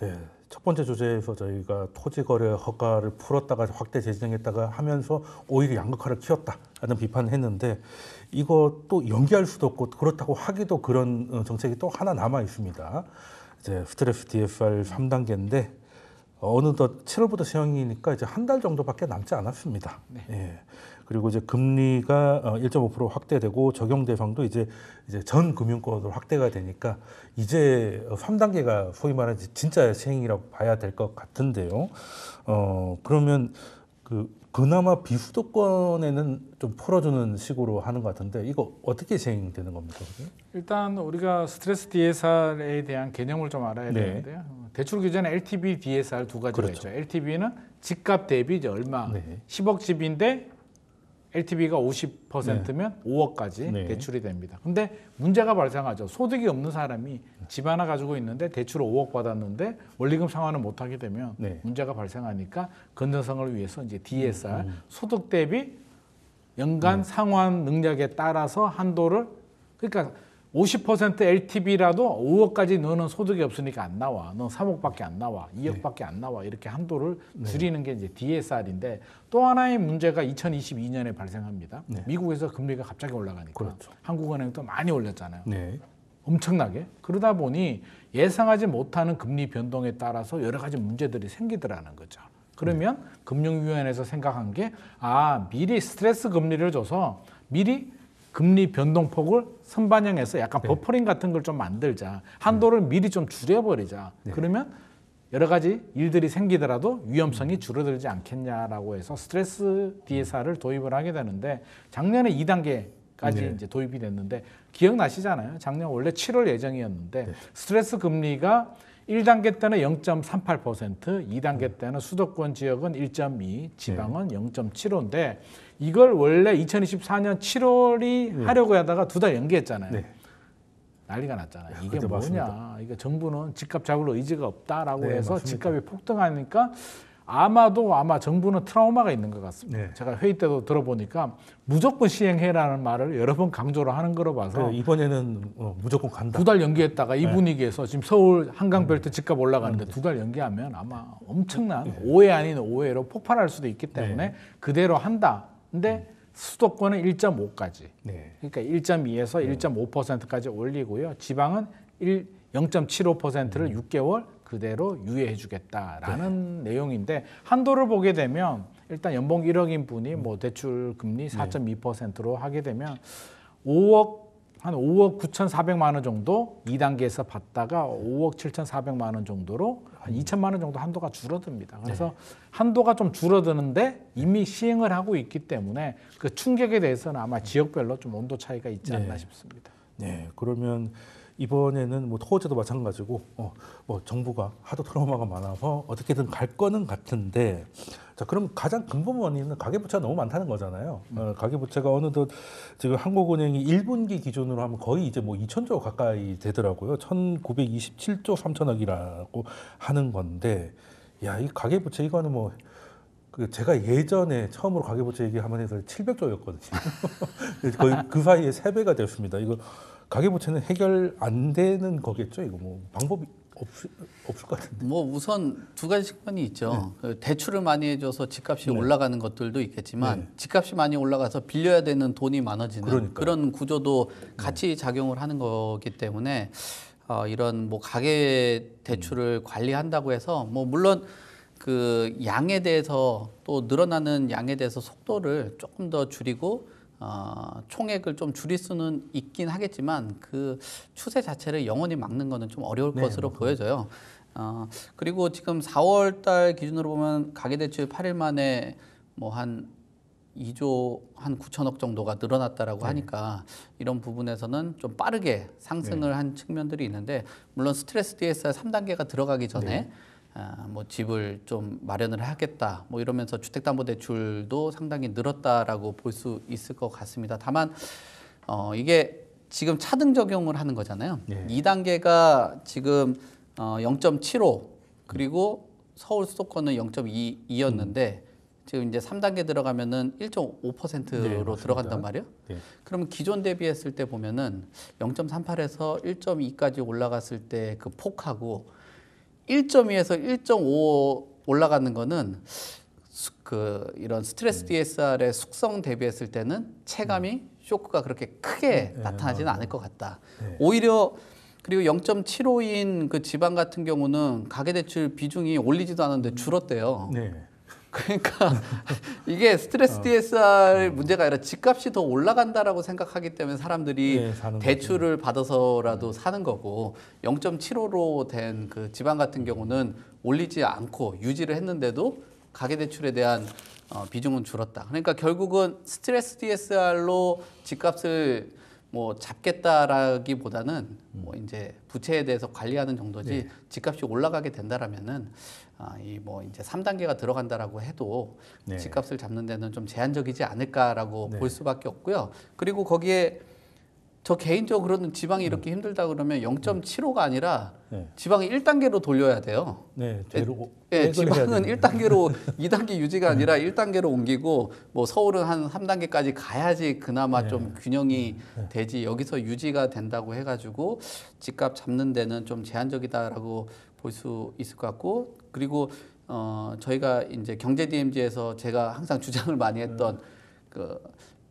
네, 첫 번째 주제에서 저희가 토지거래 허가를 풀었다가 확대 재진행했다가 하면서 오히려 양극화를 키웠다라는 비판을 했는데 이거 또 연기할 수도 없고 그렇다고 하기도 그런 정책이 또 하나 남아 있습니다. 이제 스트레스 DSR 3단계인데 어느덧 7월부터 시행이니까 이제 한 달 정도밖에 남지 않았습니다. 네. 예. 그리고 이제 금리가 1.5% 확대되고 적용 대상도 이제 전 금융권으로 확대가 되니까 이제 3단계가 소위 말하는 진짜 시행이라고 봐야 될 것 같은데요. 그러면 그나마 비수도권에는 좀 풀어주는 식으로 하는 것 같은데 이거 어떻게 시행되는 겁니까? 일단 우리가 스트레스 DSR에 대한 개념을 좀 알아야 네. 되는데요. 대출 규제는 LTV, DSR 두 가지가 그렇죠. 있죠. LTV는 집값 대비 이제 얼마, 네. 10억 집인데 LTV가 50%면 5억까지 네. 대출이 됩니다. 근데 문제가 발생하죠. 소득이 없는 사람이 집 하나 가지고 있는데 대출 5억 받았는데 원리금 상환을 못 하게 되면 네. 문제가 발생하니까 건전성을 위해서 이제 DSR 소득 대비 연간 상환 능력에 따라서 한도를 그러니까 50% LTV라도 5억까지 너는 소득이 없으니까 안 나와. 넌 3억밖에 안 나와. 2억밖에 안 나와. 이렇게 한도를 줄이는 게 이제 DSR인데 또 하나의 문제가 2022년에 발생합니다. 네. 미국에서 금리가 갑자기 올라가니까 그렇죠. 한국은행도 많이 올렸잖아요. 네. 엄청나게. 그러다 보니 예상하지 못하는 금리 변동에 따라서 여러 가지 문제들이 생기더라는 거죠. 그러면 금융위원회에서 생각한 게 미리 스트레스 금리를 줘서 미리 금리 변동폭을 선반영해서 약간 버퍼링 같은 걸 좀 만들자. 한도를 미리 좀 줄여버리자. 그러면 여러 가지 일들이 생기더라도 위험성이 줄어들지 않겠냐라고 해서 스트레스 DSR을 도입을 하게 되는데 작년에 2단계까지 이제 도입이 됐는데 기억나시잖아요. 작년 원래 7월 예정이었는데 스트레스 금리가 1단계 때는 0.38%, 2단계 때는 수도권 지역은 1.2, 지방은 0.75인데 이걸 원래 2024년 7월이 하려고 하다가 2달 연기했잖아요. 네. 난리가 났잖아요. 이게 그렇죠, 뭐냐. 맞습니다. 이게 정부는 집값 잡을 의지가 없다라고 네, 해서 맞습니다. 집값이 폭등하니까 아마 정부는 트라우마가 있는 것 같습니다. 네. 제가 회의 때도 들어보니까 무조건 시행해라는 말을 여러 번 강조를 하는 거로 봐서 이번에는 무조건 간다. 2달 연기했다가 이 분위기에서 지금 서울 한강벨트 집값 올라가는데 2달 연기하면 아마 엄청난 오해 아닌 오해로 폭발할 수도 있기 때문에 그대로 한다. 근데 수도권은 1.5까지. 네. 그러니까 1.2에서 1.5%까지 올리고요. 지방은 0.75%를 6개월 그대로 유예해 주겠다라는 내용인데 한도를 보게 되면 일단 연봉 1억인 분이 뭐 대출 금리 4.2%로 하게 되면 5억 9,400만 원 정도 2단계에서 받다가 5억 7,400만 원 정도로 한 2천만 원 정도 한도가 줄어듭니다. 그래서 한도가 좀 줄어드는데 이미 시행을 하고 있기 때문에 그 충격에 대해서는 아마 지역별로 좀 온도 차이가 있지 않나 싶습니다. 네, 그러면 이번에는 뭐 토지도 마찬가지고 뭐 정부가 하도 트라우마가 많아서 어떻게든 갈 거는 같은데 자 그럼 가장 근본 원인은 가계부채가 너무 많다는 거잖아요. 가계부채가 어느덧 지금 한국은행이 1분기 기준으로 하면 거의 이제 뭐 2,000조 가까이 되더라고요. 1,927조 3천억이라고 하는 건데 야, 이 가계부채 이거는 뭐 제가 예전에 처음으로 가계부채 얘기하면 해서 700조였거든요. 거의 그 사이에 3배가 됐습니다. 이거 가계부채는 해결 안 되는 거겠죠? 이거 뭐 방법이 없을 것 같은데. 뭐 우선 두 가지 측면이 있죠. 대출을 많이 해줘서 집값이 올라가는 것들도 있겠지만 집값이 많이 올라가서 빌려야 되는 돈이 많아지는 그런 구조도 같이 작용을 하는 거기 때문에 이런 뭐 가계 대출을 관리한다고 해서 뭐 물론 그 양에 대해서 또 늘어나는 양에 대해서 속도를 조금 더 줄이고 총액을 좀 줄일 수는 있긴 하겠지만 그 추세 자체를 영원히 막는 거는 좀 어려울 것으로 보여져요. 그리고 지금 4월 달 기준으로 보면 가계대출 8일 만에 뭐 한 2조 한 9천억 정도가 늘어났다라고 하니까 이런 부분에서는 좀 빠르게 상승을 한 측면들이 있는데 물론 스트레스 DSR 3단계가 들어가기 전에 뭐 집을 좀 마련을 하겠다 뭐 이러면서 주택담보대출도 상당히 늘었다라고 볼 수 있을 것 같습니다. 다만 이게 지금 차등 적용을 하는 거잖아요. 2단계가 지금 0.75 그리고 서울 수도권은 0.2였는데 지금 이제 3단계 들어가면은 1.5%로 들어간단 말이에요. 그러면 기존 대비했을 때 보면은 0.38에서 1.2까지 올라갔을 때 그 폭하고 1.2에서 1.5 올라가는 거는 이런 스트레스 DSR의 숙성 대비했을 때는 체감이 쇼크가 그렇게 크게 나타나지는 않을 것 같다. 오히려 그리고 0.75인 그 지방 같은 경우는 가계대출 비중이 올리지도 않았는데 줄었대요. 네. 그러니까 이게 스트레스 DSR 문제가 아니라 집값이 더 올라간다라고 생각하기 때문에 사람들이 대출을 받아서라도 사는 거고 0.75로 된 그 지방 같은 경우는 올리지 않고 유지를 했는데도 가계대출에 대한 비중은 줄었다. 그러니까 결국은 스트레스 DSR로 집값을 뭐 잡겠다라기보다는 뭐 이제 부채에 대해서 관리하는 정도지 집값이 올라가게 된다라면은 이 뭐 이제 3단계가 들어간다라고 해도 집값을 잡는 데는 좀 제한적이지 않을까라고 볼 수밖에 없고요. 그리고 거기에 저 개인적으로는 지방이 이렇게 힘들다 그러면 0.75가 아니라 지방이 1단계로 돌려야 돼요. 네, 지방은 1단계로 2단계 유지가 아니라 1단계로 옮기고 뭐 서울은 한 3단계까지 가야지 그나마 좀 균형이 되지 여기서 유지가 된다고 해가지고 집값 잡는 데는 좀 제한적이다라고 볼 수 있을 것 같고 그리고 저희가 이제 경제 DMZ에서 제가 항상 주장을 많이 했던 그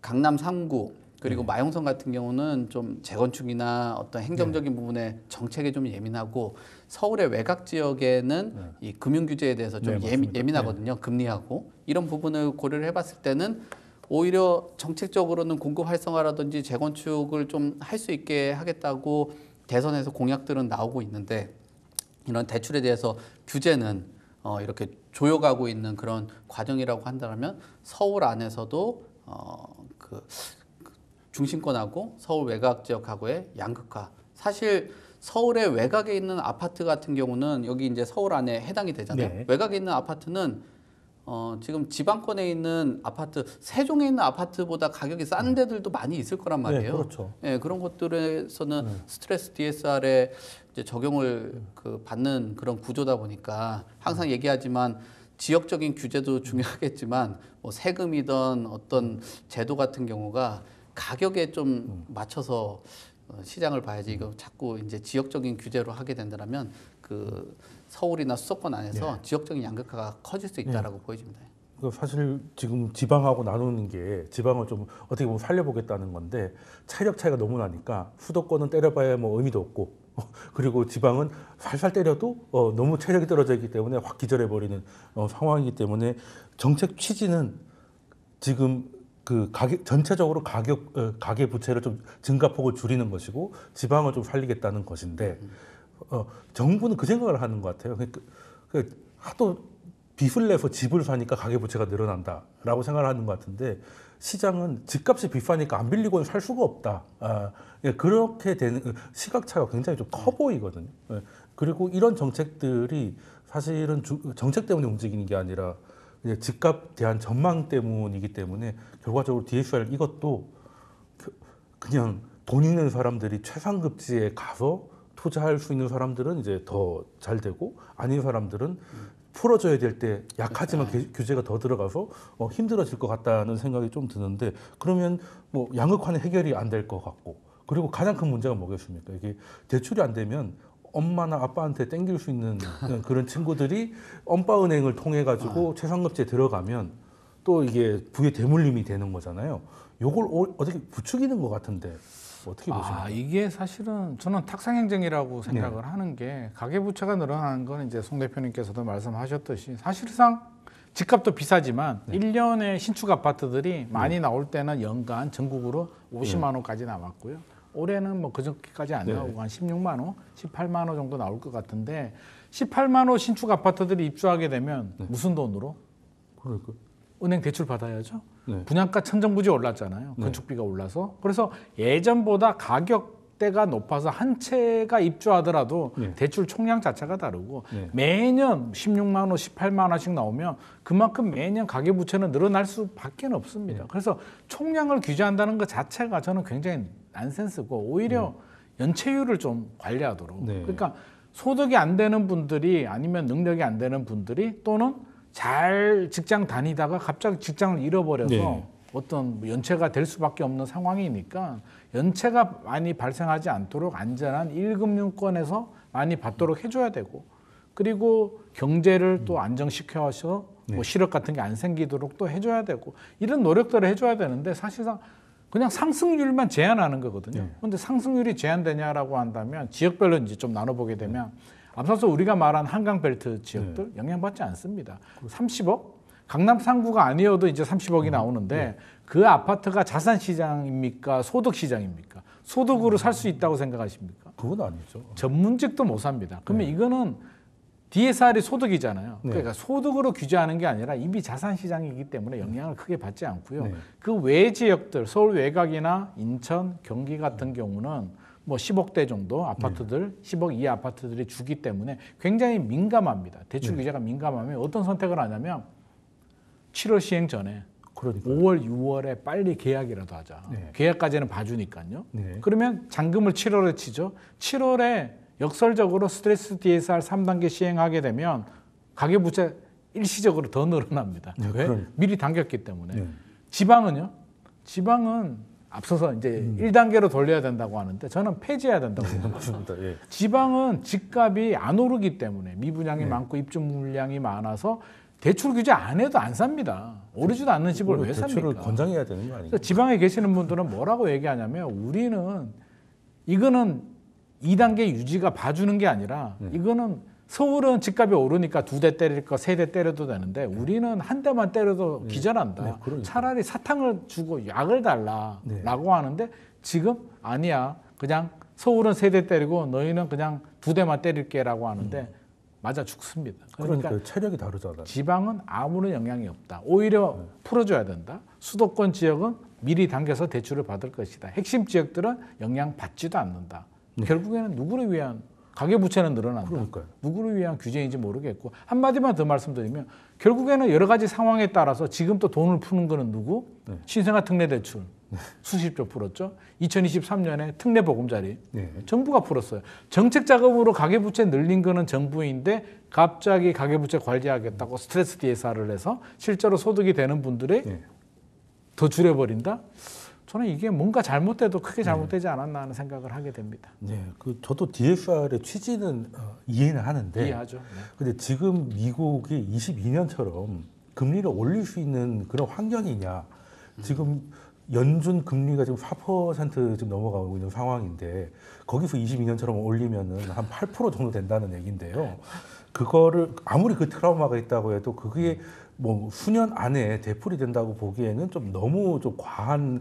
강남 3구 그리고 마용성 같은 경우는 좀 재건축이나 어떤 행정적인 부분에 정책에 좀 예민하고 서울의 외곽 지역에는 이 금융 규제에 대해서 좀 예민하거든요. 금리하고 이런 부분을 고려를 해봤을 때는 오히려 정책적으로는 공급 활성화라든지 재건축을 좀 할 수 있게 하겠다고 대선에서 공약들은 나오고 있는데 이런 대출에 대해서 규제는 이렇게 조여가고 있는 그런 과정이라고 한다면 서울 안에서도 그 중심권하고 서울 외곽 지역하고의 양극화. 사실 서울의 외곽에 있는 아파트 같은 경우는 여기 이제 서울 안에 해당이 되잖아요. 외곽에 있는 아파트는 지금 지방권에 있는 아파트, 세종에 있는 아파트보다 가격이 싼 데들도 많이 있을 거란 말이에요. 그렇죠. 그런 것들에서는 스트레스 DSR에 이제 적용을 받는 그런 구조다 보니까 항상 얘기하지만 지역적인 규제도 중요하겠지만 뭐 세금이든 어떤 제도 같은 경우가 가격에 좀 맞춰서 시장을 봐야지 이거 자꾸 이제 지역적인 규제로 하게 된다면 그 서울이나 수도권 안에서 지역적인 양극화가 커질 수 있다라고 보여집니다. 사실 지금 지방하고 나누는 게 지방을 좀 어떻게 보면 살려보겠다는 건데 체력 차이가 너무 나니까 수도권은 때려봐야 뭐 의미도 없고 그리고 지방은 살살 때려도 너무 체력이 떨어져 있기 때문에 확 기절해버리는 상황이기 때문에 정책 취지는 지금 그 전체적으로 가계 부채를 좀 증가폭을 줄이는 것이고 지방을 좀 살리겠다는 것인데 정부는 그 생각을 하는 것 같아요. 하도 빚을 내서 집을 사니까 가계 부채가 늘어난다라고 생각을 하는 것 같은데 시장은 집값이 비싸니까 안 빌리고는 살 수가 없다. 그렇게 되는 시각차가 굉장히 좀 커 보이거든요. 그리고 이런 정책들이 사실은 정책 때문에 움직이는 게 아니라 집값 대한 전망 때문이기 때문에 결과적으로 DSR 이것도 그냥 돈 있는 사람들이 최상급지에 가서 투자할 수 있는 사람들은 이제 더 잘 되고 아닌 사람들은 풀어줘야 될 때 약하지만 규제가 더 들어가서 힘들어질 것 같다는 생각이 좀 드는데 그러면 뭐 양극화는 해결이 안 될 것 같고 그리고 가장 큰 문제가 뭐겠습니까? 이게 대출이 안 되면 엄마나 아빠한테 땡길 수 있는 그런 친구들이 엄빠은행을 통해 가지고 최상급지에 들어가면 또 이게 부의 대물림이 되는 거잖아요. 요걸 어떻게 부추기는 것 같은데 어떻게 보십니까? 이게 사실은 저는 탁상행정이라고 생각을 하는 게 가계부채가 늘어나는 건 이제 송 대표님께서도 말씀하셨듯이 사실상 집값도 비싸지만 1년에 신축 아파트들이 많이 나올 때는 연간 전국으로 50만 호까지 나왔고요. 올해는 뭐 그저께까지 안 나오고 한 16만 호, 18만 호 정도 나올 것 같은데 18만 호 신축 아파트들이 입주하게 되면 무슨 돈으로? 그러니까. 은행 대출 받아야죠. 분양가 천정부지 올랐잖아요. 건축비가 올라서. 그래서 예전보다 가격대가 높아서 한 채가 입주하더라도 대출 총량 자체가 다르고 매년 16만 원, 18만 원씩 나오면 그만큼 매년 가계부채는 늘어날 수밖에 없습니다. 그래서 총량을 규제한다는 것 자체가 저는 굉장히 난센스고 오히려 연체율을 좀 관리하도록. 그러니까 소득이 안 되는 분들이 아니면 능력이 안 되는 분들이 또는 잘 직장 다니다가 갑자기 직장을 잃어버려서 어떤 연체가 될 수밖에 없는 상황이니까 연체가 많이 발생하지 않도록 안전한 1금융권에서 많이 받도록 해줘야 되고 그리고 경제를 또 안정시켜서 뭐 실업 같은 게 안 생기도록 또 해줘야 되고 이런 노력들을 해줘야 되는데 사실상 그냥 상승률만 제한하는 거거든요. 그런데 상승률이 제한되냐라고 한다면 지역별로 이제 좀 나눠보게 되면 앞서서 우리가 말한 한강벨트 지역들 영향받지 않습니다. 30억? 강남 상구가 아니어도 이제 30억이 나오는데 그 아파트가 자산 시장입니까? 소득 시장입니까? 소득으로 살 수 있다고 생각하십니까? 그건 아니죠. 전문직도 못 삽니다. 그러면 이거는 DSR이 소득이잖아요. 그러니까 소득으로 규제하는 게 아니라 이미 자산 시장이기 때문에 영향을 크게 받지 않고요. 그 외 지역들, 서울 외곽이나 인천, 경기 같은 경우는 뭐 10억대 정도 아파트들, 10억 이하 아파트들이 주기 때문에 굉장히 민감합니다. 대출 규제가 민감하면 어떤 선택을 하냐면 7월 시행 전에 그러니까 5월, 6월에 빨리 계약이라도 하자. 계약까지는 봐주니까요. 네. 그러면 잔금을 7월에 치죠. 7월에 역설적으로 스트레스 DSR 3단계 시행하게 되면 가계부채 일시적으로 더 늘어납니다. 왜? 그러니까. 미리 당겼기 때문에. 지방은요? 지방은 앞서서 이제 1단계로 돌려야 된다고 하는데 저는 폐지해야 된다고 생각합니다. 예. 지방은 집값이 안 오르기 때문에 미분양이 많고 입주 물량이 많아서 대출 규제 안 해도 안 삽니다. 오르지도 않는 집을 왜 삽니까? 대출을 권장해야 되는 거 아니에요? 그래서 지방에 계시는 분들은 뭐라고 얘기하냐면 우리는 이거는 2단계 유지가 봐주는 게 아니라 이거는 서울은 집값이 오르니까 2대 때릴 거 3대 때려도 되는데 우리는 한 대만 때려도 기절한다. 그러니까. 차라리 사탕을 주고 약을 달라라고 하는데 지금 아니야. 그냥 서울은 3대 때리고 너희는 그냥 2대만 때릴게라고 하는데 맞아 죽습니다. 그러니까 체력이 다르잖아요. 지방은 아무런 영향이 없다. 오히려 풀어줘야 된다. 수도권 지역은 미리 당겨서 대출을 받을 것이다. 핵심 지역들은 영향 받지도 않는다. 결국에는 누구를 위한 가계부채는 늘어난다. 그러니까요. 누구를 위한 규제인지 모르겠고 한마디만 더 말씀드리면 결국에는 여러 가지 상황에 따라서 지금 또 돈을 푸는 거는 누구? 신생아 특례 대출 수십조 풀었죠. 2023년에 특례 보금자리 정부가 풀었어요. 정책 자금으로 가계부채 늘린 거는 정부인데 갑자기 가계부채 관리하겠다고 스트레스 DSR을 해서 실제로 소득이 되는 분들이 더 줄여버린다? 저는 이게 뭔가 잘못돼도 크게 잘못되지 않았나 하는 생각을 하게 됩니다. 네, 저도 DSR의 취지는 이해는 하는데, 이해하죠. 근데 지금 미국이 22년처럼 금리를 올릴 수 있는 그런 환경이냐? 지금 연준 금리가 지금 4% 지금 넘어가고 있는 상황인데 거기서 22년처럼 올리면은 한 8% 정도 된다는 얘기인데요. 그거를 아무리 그 트라우마가 있다고 해도 그게 뭐 수년 안에 되풀이 된다고 보기에는 좀 너무 좀 과한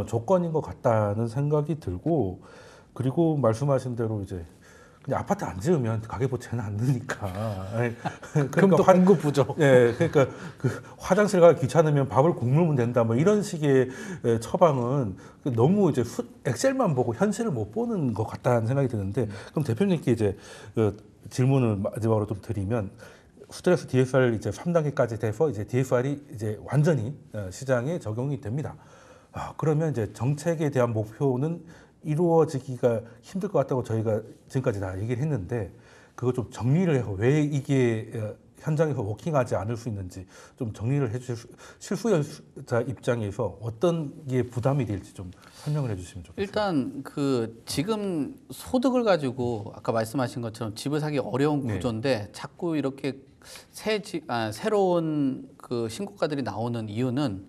조건인 것 같다는 생각이 들고, 그리고 말씀하신 대로 이제 그냥 아파트 안 지으면 가계부채는 안 드니까. 그럼 또 공급 부족. 예, 그러니까 그 화장실 가기 귀찮으면 밥을 국물면 된다, 뭐 이런 식의 처방은 너무 이제 엑셀만 보고 현실을 못 보는 것 같다는 생각이 드는데, 그럼 대표님께 이제 질문을 마지막으로 좀 드리면, 스트레스 DSR 이제 3단계까지 돼서 이제 DSR이 이제 완전히 시장에 적용이 됩니다. 그러면 이제 정책에 대한 목표는 이루어지기가 힘들 것 같다고 저희가 지금까지 다 얘기를 했는데, 그거 좀 정리를 해서 왜 이게 현장에서 워킹하지 않을 수 있는지 좀 정리를 해주실, 실수요자 입장에서 어떤 게 부담이 될지 좀 설명을 해주시면 좋겠습니다. 일단 그 지금 소득을 가지고 아까 말씀하신 것처럼 집을 사기 어려운 구조인데 자꾸 이렇게 새로운 그 신고가들이 나오는 이유는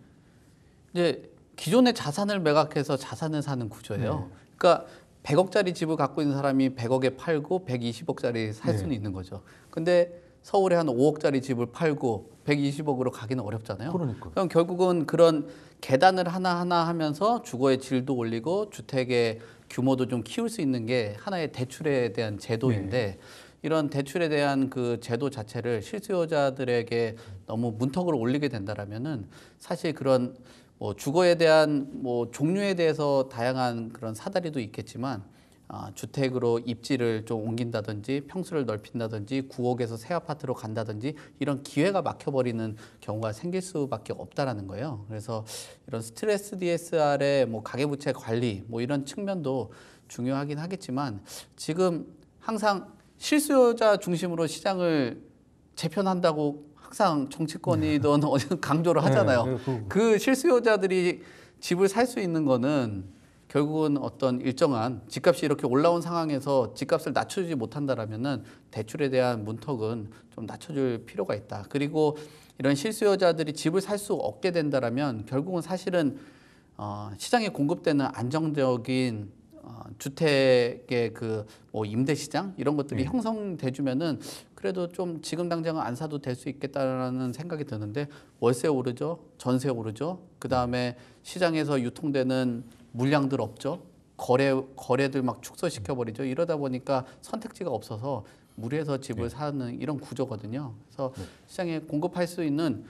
이제 기존의 자산을 매각해서 자산을 사는 구조예요. 그러니까 100억짜리 집을 갖고 있는 사람이 100억에 팔고 120억짜리 살 수는 있는 거죠. 근데 서울에 한 5억짜리 집을 팔고 120억으로 가기는 어렵잖아요. 그러니까. 그럼 결국은 그런 계단을 하나하나 하면서 주거의 질도 올리고 주택의 규모도 좀 키울 수 있는 게 하나의 대출에 대한 제도인데, 이런 대출에 대한 그 제도 자체를 실수요자들에게 너무 문턱을 올리게 된다라면은 사실 그런 뭐 주거에 대한 뭐 종류에 대해서 다양한 그런 사다리도 있겠지만, 주택으로 입지를 좀 옮긴다든지 평수를 넓힌다든지 9억에서 새 아파트로 간다든지 이런 기회가 막혀버리는 경우가 생길 수밖에 없다라는 거예요. 그래서 이런 스트레스 DSR의 뭐 가계부채 관리 뭐 이런 측면도 중요하긴 하겠지만, 지금 항상 실수요자 중심으로 시장을 재편한다고 항상 정치권이든 어디든 강조를 하잖아요. 그 실수요자들이 집을 살 수 있는 거는 결국은 어떤 일정한 집값이 이렇게 올라온 상황에서 집값을 낮춰주지 못한다라면은 대출에 대한 문턱은 좀 낮춰줄 필요가 있다. 그리고 이런 실수요자들이 집을 살 수 없게 된다라면 결국은 사실은 시장에 공급되는 안정적인 주택의 뭐 임대 시장 이런 것들이 형성돼 주면은 그래도 좀 지금 당장은 안 사도 될 수 있겠다라는 생각이 드는데 월세 오르죠, 전세 오르죠, 그 다음에 시장에서 유통되는 물량들 없죠, 거래들 막 축소시켜 버리죠. 이러다 보니까 선택지가 없어서 무리해서 집을 사는 이런 구조거든요. 그래서 시장에 공급할 수 있는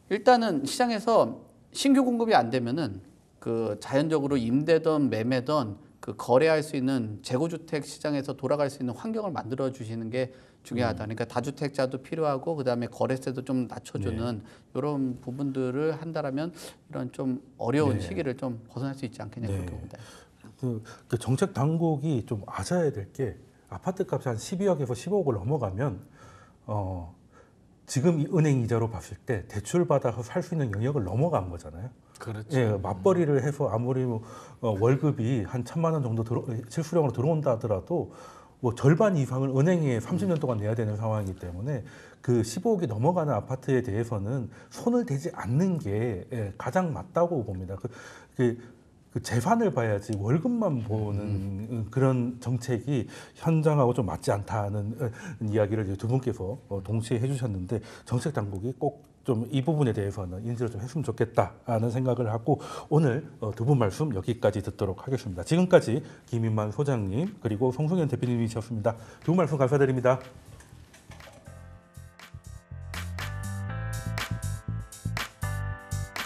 일단은 시장에서 신규 공급이 안 되면은 그 자연적으로 임대든 매매든 그 거래할 수 있는 재고주택 시장에서 돌아갈 수 있는 환경을 만들어 주시는 게 중요하다. 그러니까 다주택자도 필요하고 그다음에 거래세도 좀 낮춰주는 이런 부분들을 한다라면 이런 좀 어려운 시기를 좀 벗어날 수 있지 않겠냐 그렇게 봅니다. 그 정책 당국이 좀 아셔야 될 게 아파트 값이 한 12억에서 15억을 넘어가면 지금 이 은행 이자로 봤을 때 대출 받아서 살 수 있는 영역을 넘어간 거잖아요. 그렇죠. 예, 맞벌이를 해서 아무리 월급이 한 1,000만 원 정도 실수령으로 들어온다 하더라도 뭐 절반 이상을 은행에 30년 동안 내야 되는 상황이기 때문에 그 15억이 넘어가는 아파트에 대해서는 손을 대지 않는 게 가장 맞다고 봅니다. 그 재산을 봐야지 월급만 보는 그런 정책이 현장하고 좀 맞지 않다는 이야기를 이제 두 분께서 동시에 해주셨는데 정책 당국이 꼭 좀 이 부분에 대해서는 인지를 좀 했으면 좋겠다라는 생각을 하고 오늘 두 분 말씀 여기까지 듣도록 하겠습니다. 지금까지 김인만 소장님 그리고 송승현 대표님이셨습니다. 두 분 말씀 감사드립니다.